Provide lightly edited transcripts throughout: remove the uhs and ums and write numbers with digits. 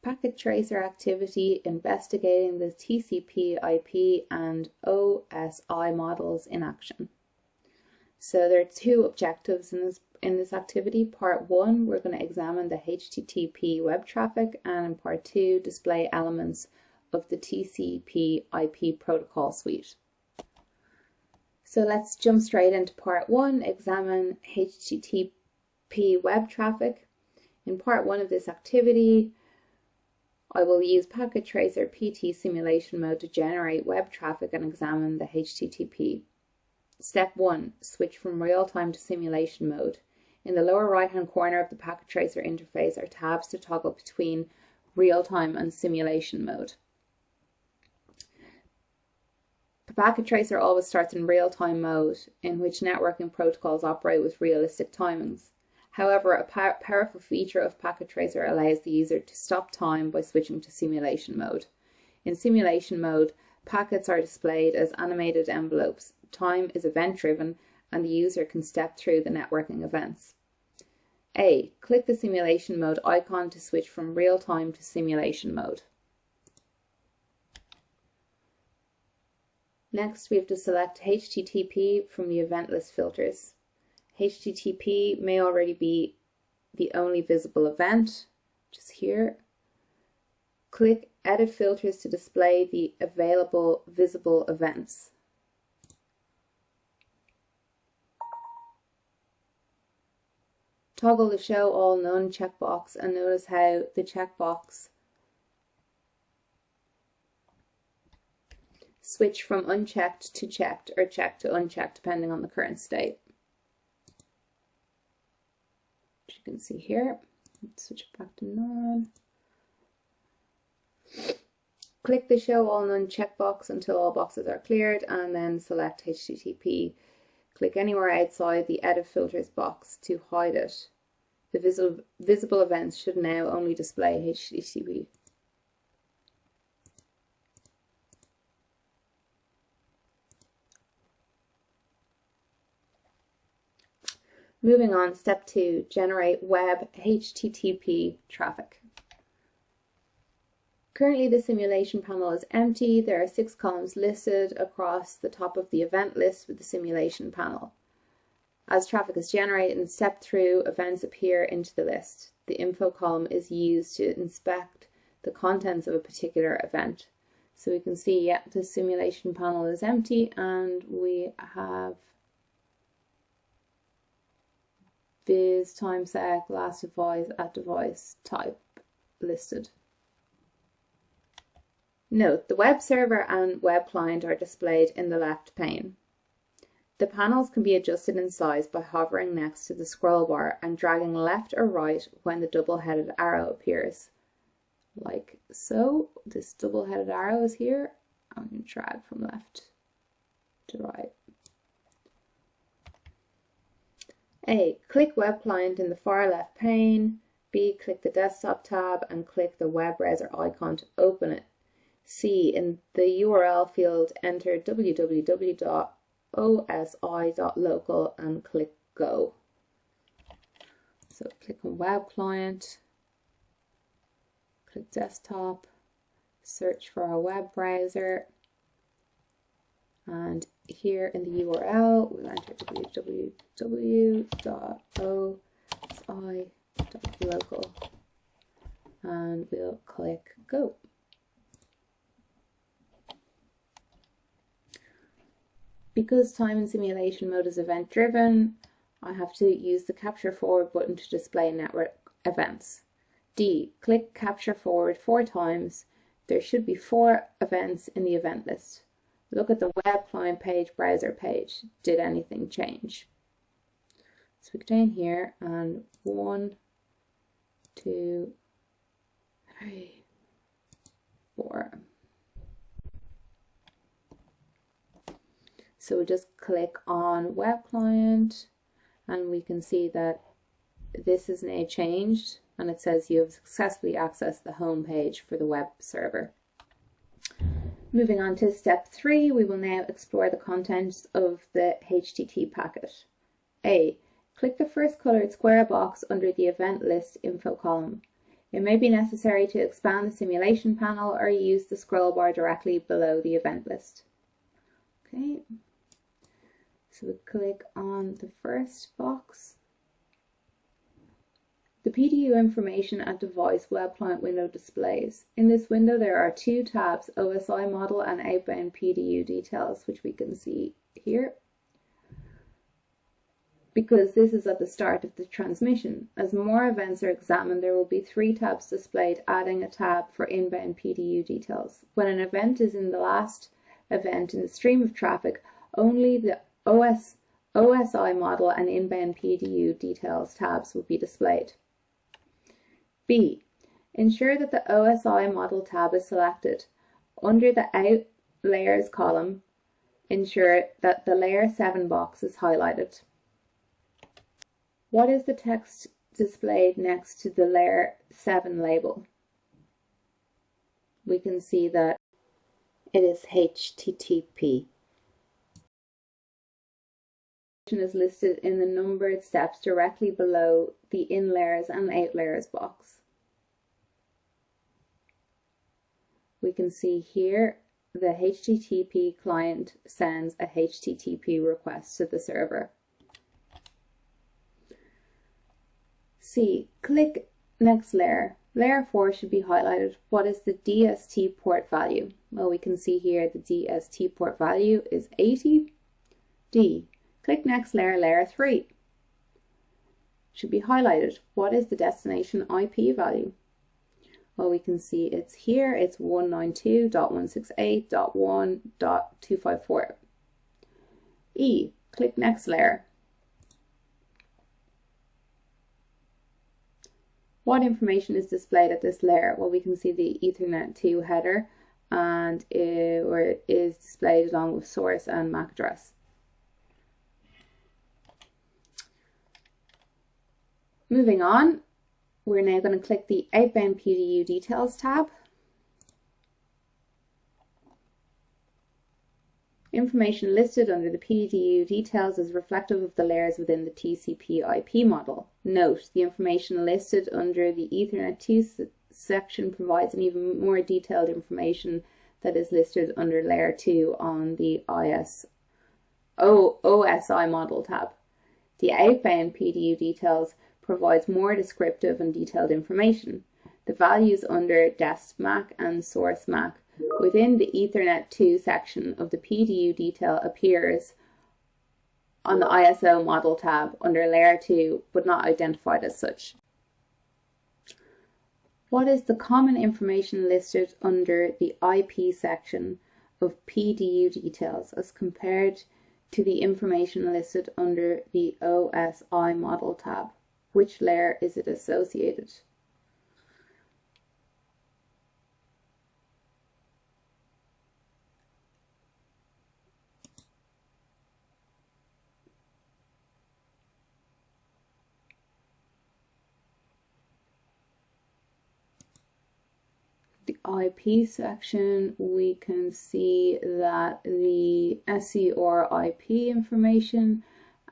packet tracer activity investigating the TCP-IP and OSI models in action. So there are two objectives in this activity. Part 1, we're going to examine the HTTP web traffic, and in part 2, display elements of the TCP-IP protocol suite. So let's jump straight into part 1, examine HTTP web traffic. In part 1 of this activity, I will use packet tracer PT simulation mode to generate web traffic and examine the HTTP. Step 1, switch from real-time to simulation mode. In the lower right-hand corner of the packet tracer interface are tabs to toggle between real-time and simulation mode. The packet tracer always starts in real-time mode, in which networking protocols operate with realistic timings. However, a powerful feature of packet tracer allows the user to stop time by switching to simulation mode. In simulation mode, packets are displayed as animated envelopes. Time is event-driven, and the user can step through the networking events. A. Click the simulation mode icon to switch from real-time to simulation mode. Next, we have to select HTTP from the event list filters. HTTP may already be the only visible event, just here. Click Edit Filters to display the available visible events. Toggle the Show All None checkbox and notice how the checkbox switch from unchecked to checked or checked to unchecked depending on the current state. As you can see here, let's switch it back to none. Click the Show All None checkbox until all boxes are cleared and then select HTTP. Click anywhere outside the Edit Filters box to hide it. The visible events should now only display HTTP. Moving on, step 2, generate web HTTP traffic. Currently the simulation panel is empty. There are 6 columns listed across the top of the event list with the simulation panel. As traffic is generated and stepped through, events appear into the list. The info column is used to inspect the contents of a particular event. So we can see, yeah, the simulation panel is empty and we have viz, timesec, last device, at device, type listed. Note, the web server and web client are displayed in the left pane. The panels can be adjusted in size by hovering next to the scroll bar and dragging left or right when the double-headed arrow appears. Like so, this double-headed arrow is here. I'm going to drag from left to right. A. Click Web Client in the far left pane. B. Click the Desktop tab and click the web browser icon to open it. C. In the URL field, enter www.osi.local and click Go. So click on Web Client, click Desktop, search for our web browser, and here in the URL we'll enter www.osi.local and we'll click Go. Because time in simulation mode is event driven, I have to use the Capture Forward button to display network events. D. Click Capture Forward 4 times. There should be 4 events in the event list. Look at the web client page, browser page. Did anything change? So we go down here and 1, 2, 3, 4. So we just click on web client and we can see that this is now changed and it says you have successfully accessed the home page for the web server. Moving on to step 3, we will now explore the contents of the HTTP packet. A. Click the first colored square box under the event list info column. It may be necessary to expand the simulation panel or use the scroll bar directly below the event list. Okay, so we click on the first box. The PDU information at device web client window displays. In this window there are two tabs, OSI model and outbound PDU details, which we can see here. Because this is at the start of the transmission. As more events are examined, there will be three tabs displayed, adding a tab for inbound PDU details. When an event is in the last event in the stream of traffic, only the OSI model and inbound PDU details tabs will be displayed. B. Ensure that the OSI model tab is selected. Under the Out Layers column, ensure that the Layer 7 box is highlighted. What is the text displayed next to the Layer 7 label? We can see that it is HTTP. Is listed in the numbered steps directly below the In Layers and Out Layers box. We can see here the HTTP client sends a HTTP request to the server. C. Click Next Layer. Layer 4 should be highlighted. What is the DST port value? Well, we can see here the DST port value is 80. D. Click Next Layer, Layer 3. Should be highlighted. What is the destination IP value? Well, we can see it's here. It's 192.168.1.254. E. Click Next Layer. What information is displayed at this layer? Well, we can see the Ethernet 2 header, and where it is displayed along with source and MAC address. Moving on, we're now going to click the Outbound PDU Details tab. Information listed under the PDU details is reflective of the layers within the TCP-IP model. Note, the information listed under the Ethernet 2 section provides an even more detailed information that is listed under Layer 2 on the OSI model tab. The Outbound PDU details provides more descriptive and detailed information. The values under Dest MAC and Source MAC within the Ethernet 2 section of the PDU detail appears on the ISO model tab under Layer 2, but not identified as such. What is the common information listed under the IP section of PDU details as compared to the information listed under the OSI model tab? Which layer is it associated? The IP section, we can see that the SCR IP information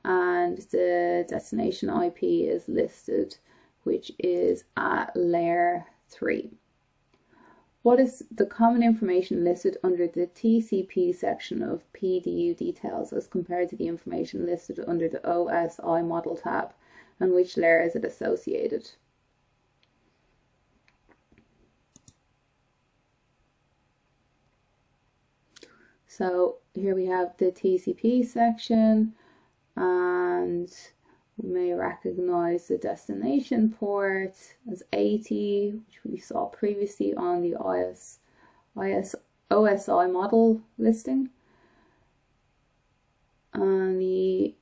and the destination IP is listed, which is at Layer 3. What is the common information listed under the TCP section of PDU details as compared to the information listed under the OSI model tab, and which layer is it associated? So here we have the TCP section, and we may recognize the destination port as 80, which we saw previously on the OSI model listing, and the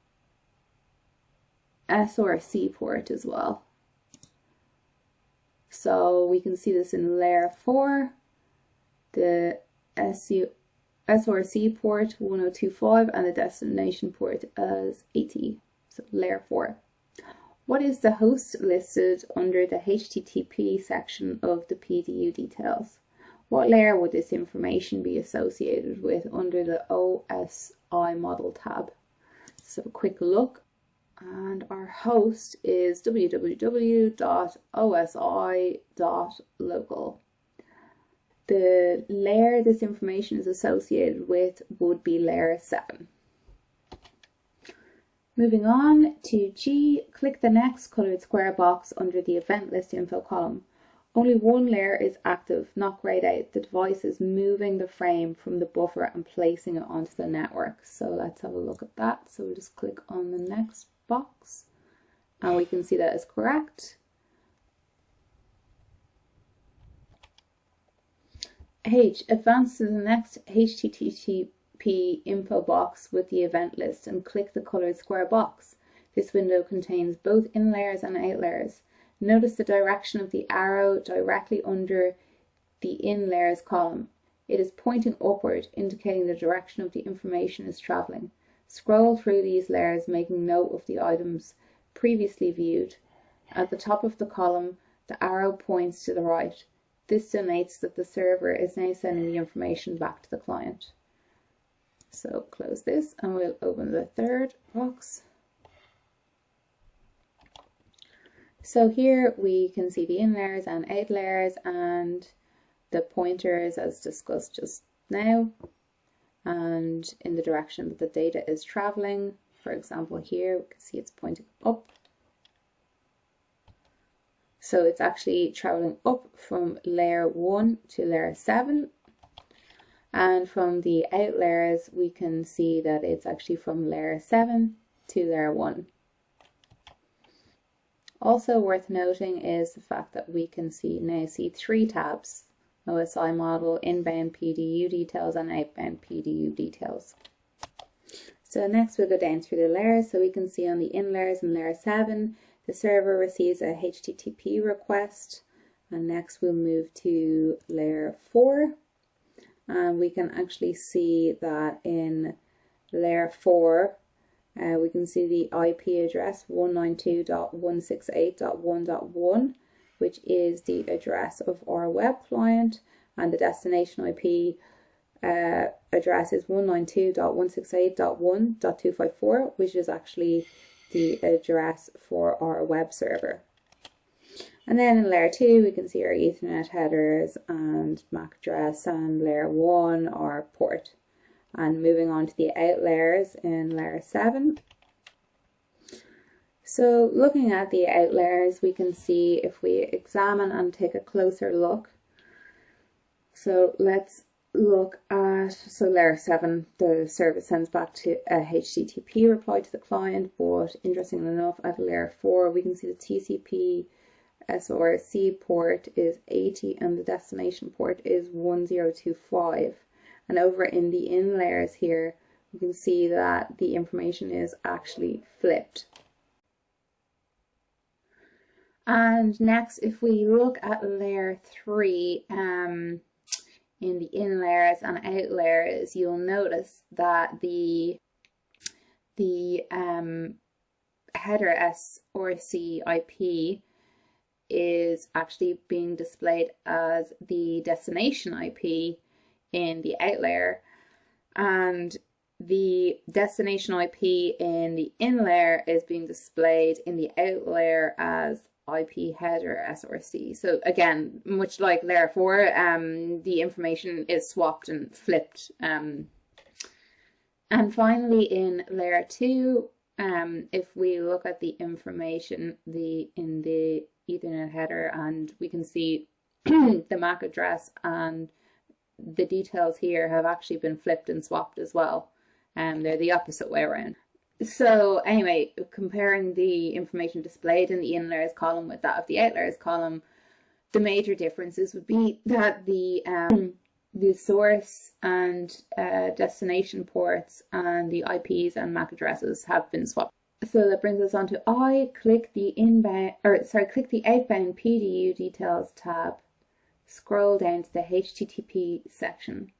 SRC port as well. So we can see this in Layer 4, the SRC port 1025 and the destination port as 80, so Layer 4. What is the host listed under the HTTP section of the PDU details? What layer would this information be associated with under the OSI model tab? Let's have a quick look And our host is www.osi.local. The layer this information is associated with would be layer 7. Moving on to G, click the next coloured square box under the event list info column. Only one layer is active, not grayed out. The device is moving the frame from the buffer and placing it onto the network. So let's have a look at that. So we'll just click on the next box and we can see that is correct. H, advance to the next HTTP info box with the event list and click the coloured square box. This window contains both in layers and out layers. Notice the direction of the arrow directly under the in layers column. It is pointing upward, indicating the direction of the information is travelling. Scroll through these layers, making note of the items previously viewed. At the top of the column, the arrow points to the right. This denotes that the server is now sending the information back to the client. So close this and we'll open the third box. So here we can see the in layers and out layers and the pointers as discussed just now and in the direction that the data is traveling. For example, here we can see it's pointing up. So it's actually traveling up from layer 1 to layer 7. And from the out layers, we can see that it's actually from layer 7 to layer 1. Also worth noting is the fact that we can now see 3 tabs: OSI model, inbound PDU details, and outbound PDU details. So next we'll go down through the layers. So we can see on the in layers in layer 7, the server receives a HTTP request. And next we'll move to layer 4. And we can actually see that in layer 4, we can see the IP address 192.168.1.1, which is the address of our web client, and the destination IP address is 192.168.1.254, which is actually the address for our web server. And then in layer 2, we can see our Ethernet headers and MAC address, and layer 1, our port. And moving on to the out layers in layer 7. So looking at the out layers, we can see if we examine and take a closer look. So let's look at, so layer 7, the service sends back to a HTTP reply to the client, but interestingly enough, at layer 4, we can see the TCP SRC port is 80 and the destination port is 1025. And over in the in layers here, you can see that the information is actually flipped. And next, if we look at layer 3, in the in layers and out layers, you'll notice that the header SRC IP is actually being displayed as the destination IP in the out layer, and the destination IP in the in layer is being displayed in the out layer as IP header SRC. So again, much like layer 4, the information is swapped and flipped. And finally, in layer 2, if we look at the information in the Ethernet header, and we can see the MAC address and the details here have actually been flipped and swapped as well. They're the opposite way around. So anyway, comparing the information displayed in the in layers column with that of the out layers column, the major differences would be that the source and destination ports and the IPs and MAC addresses have been swapped. So that brings us on to I. Click the outbound PDU details tab. Scroll down to the HTTP section.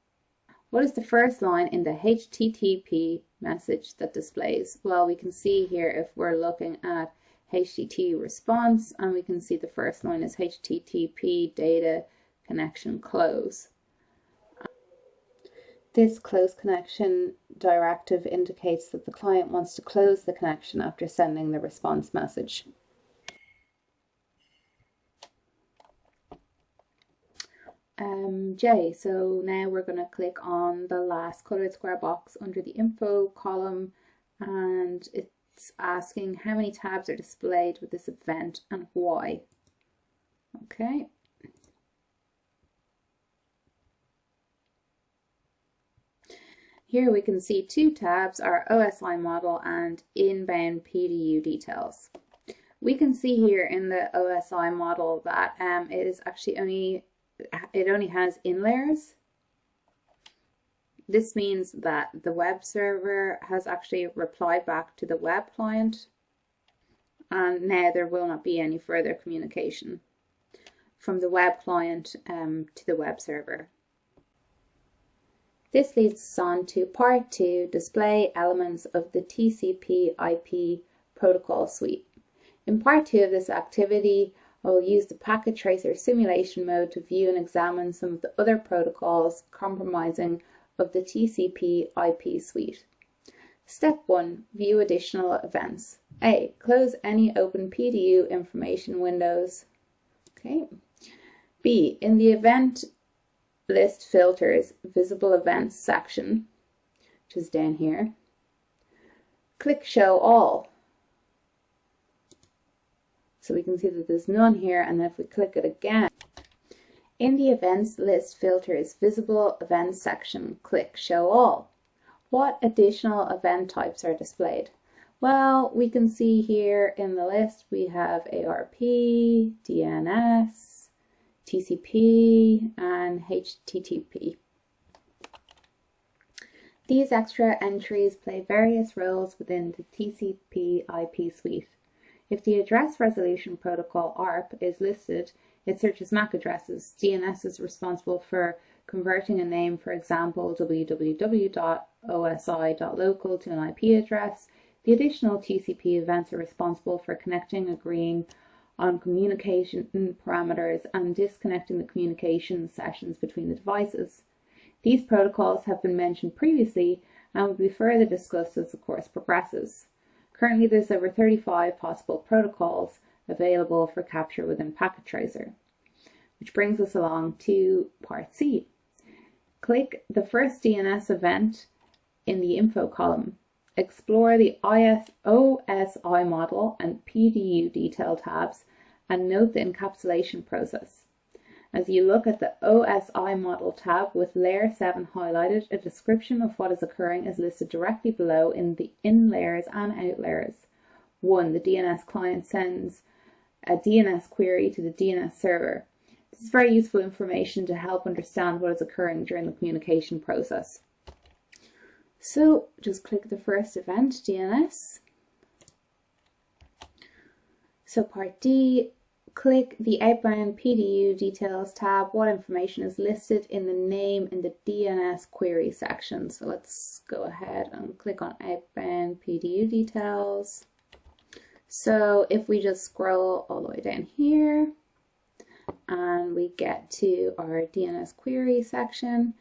What is the first line in the HTTP message that displays? Well, we can see here if we're looking at HTTP response, and we can see the first line is HTTP data connection close. This close connection directive indicates that the client wants to close the connection after sending the response message. J, so now we're going to click on the last colored square box under the info column, and it's asking how many tabs are displayed with this event and why. Okay. Here we can see two tabs, our OSI model and inbound PDU details. We can see here in the OSI model that it is actually only has in layers. This means that the web server has actually replied back to the web client, and now there will not be any further communication from the web client to the web server. This leads us on to part 2, display elements of the TCP-IP protocol suite. In part 2 of this activity, I will use the packet tracer simulation mode to view and examine some of the other protocols comprising of the TCP-IP suite. Step 1. View additional events. A. Close any open PDU information windows. Okay. B. In the event list filters visible events section, which is down here, click show all. So we can see that there's none here, and then if we click it again, in the events list filters visible events section, click show all. What additional event types are displayed? Well, we can see here in the list we have ARP, DNS, TCP, and HTTP. These extra entries play various roles within the TCP-IP suite. If the address resolution protocol ARP is listed, it searches MAC addresses. DNS is responsible for converting a name, for example, www.osi.local to an IP address. The additional TCP events are responsible for connecting, agreeing on communication parameters, and disconnecting the communication sessions between the devices. These protocols have been mentioned previously and will be further discussed as the course progresses. Currently, there's over 35 possible protocols available for capture within Packet Tracer, which brings us along to part C. Click the first DNS event in the info column. Explore the OSI model and PDU detail tabs and note the encapsulation process. As you look at the OSI model tab with layer 7 highlighted, a description of what is occurring is listed directly below in the in layers and out layers. 1. The DNS client sends a DNS query to the DNS server. This is very useful information to help understand what is occurring during the communication process. So just click the first event, DNS. So part D, click the outbound PDU details tab. What information is listed in the name in the DNS query section? So let's go ahead and click on outbound PDU details. So if we just scroll all the way down here and we get to our DNS query section,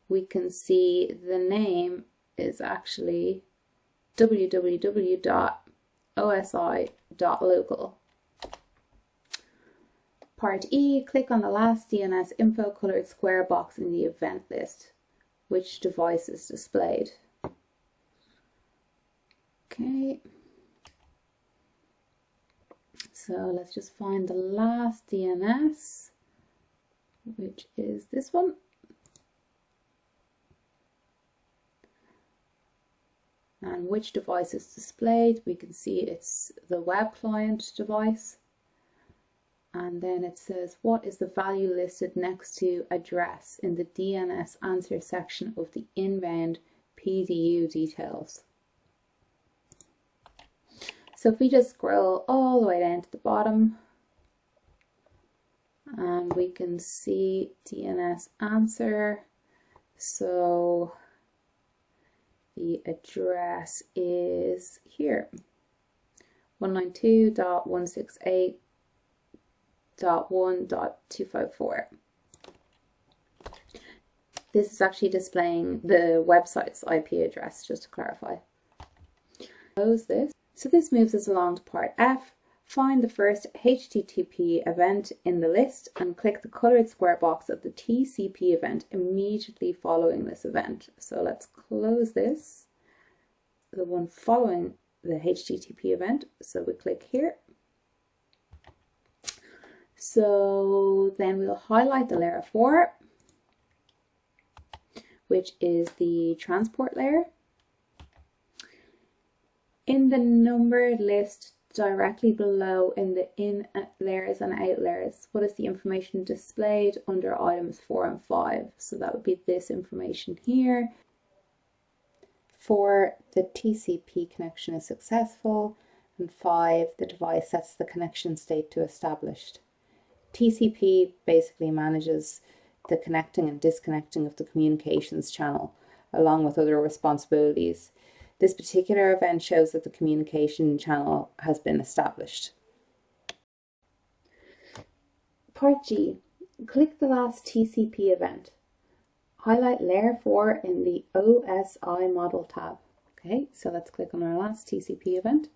we can see the name is actually www.osi.local. Part E, click on the last DNS info colored square box in the event list. Which device is displayed? Okay. So let's just find the last DNS, which is this one. And which device is displayed? We can see it's the web client device. And then it says, what is the value listed next to address in the DNS answer section of the inbound PDU details? So if we just scroll all the way down to the bottom, and we can see DNS answer. So the address is here, 192.168.1.254. This is actually displaying the website's IP address, just to clarify. Close this. So this moves us along to part F. Find the first HTTP event in the list and click the colored square box of the TCP event immediately following this event. So let's close this, the one following the HTTP event. So we click here. So then we'll highlight the layer 4, which is the transport layer. In the numbered list directly below in the in layers and out layers, what is the information displayed under items 4 and 5? So that would be this information here. 4, the TCP connection is successful, and 5, the device sets the connection state to established. TCP basically manages the connecting and disconnecting of the communications channel, along with other responsibilities. This particular event shows that the communication channel has been established. Part G. Click the last TCP event. Highlight layer 4 in the OSI model tab. Okay, so let's click on our last TCP event.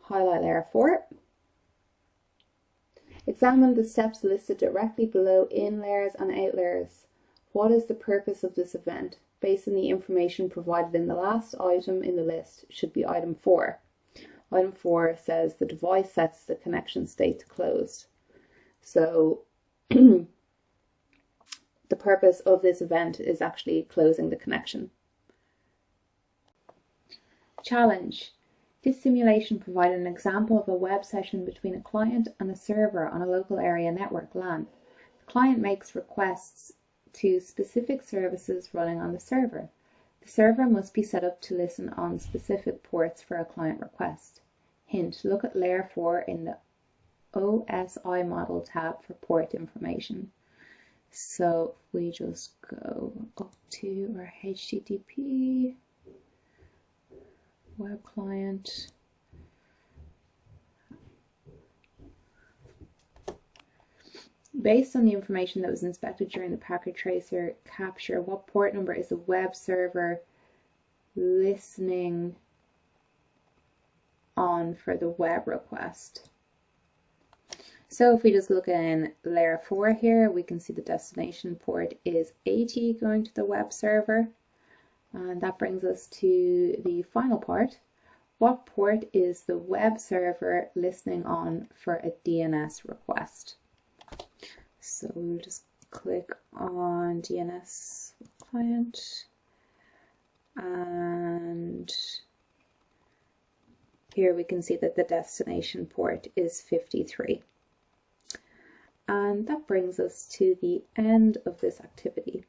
Highlight layer 4. Examine the steps listed directly below in layers and out layers. What is the purpose of this event? Based on the information provided in the last item in the list, should be item 4. Item 4 says the device sets the connection state to closed. So the purpose of this event is actually closing the connection. Challenge. This simulation provided an example of a web session between a client and a server on a local area network LAN. The client makes requests to specific services running on the server. The server must be set up to listen on specific ports for a client request. Hint, look at layer 4 in the OSI model tab for port information. So if we just go up to our HTTP web client, based on the information that was inspected during the packet tracer capture, what port number is the web server listening on for the web request? So if we just look in layer 4 here, we can see the destination port is 80 going to the web server. And that brings us to the final part. What port is the web server listening on for a DNS request? So we'll just click on DNS client, and here we can see that the destination port is 53. And that brings us to the end of this activity.